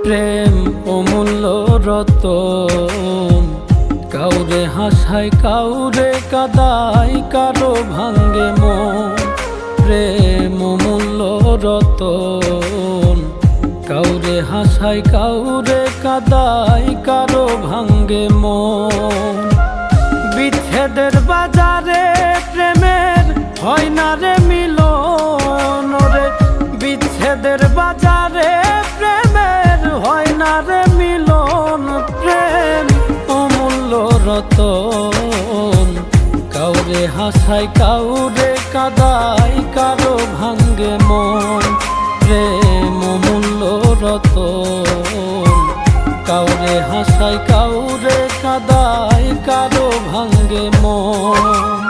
প্রেম অমূল্য রতন, কাউরে হাসায় কাউরে কাদায়, কারো ভাঙ্গে মন। প্রেম অমূল্য রতন, কাউরে হাসায় কাউরে কাদায়, কারো ভাঙ্গে মন। বিচ্ছেদের বাজারে প্রেমের হয় না রে মিলন রে, বিচ্ছেদের বাজারে প্রেমের হয় না রে মিলন। প্রেম অমূল্য রতন, কাউরে হাসায় কাউরে কাদায়, কারো ভাঙ্গে মন। প্রেম অমূল্য রতন, কাউরে হাসায় কাউরে কাদায়, কারো ভাঙ্গে মন।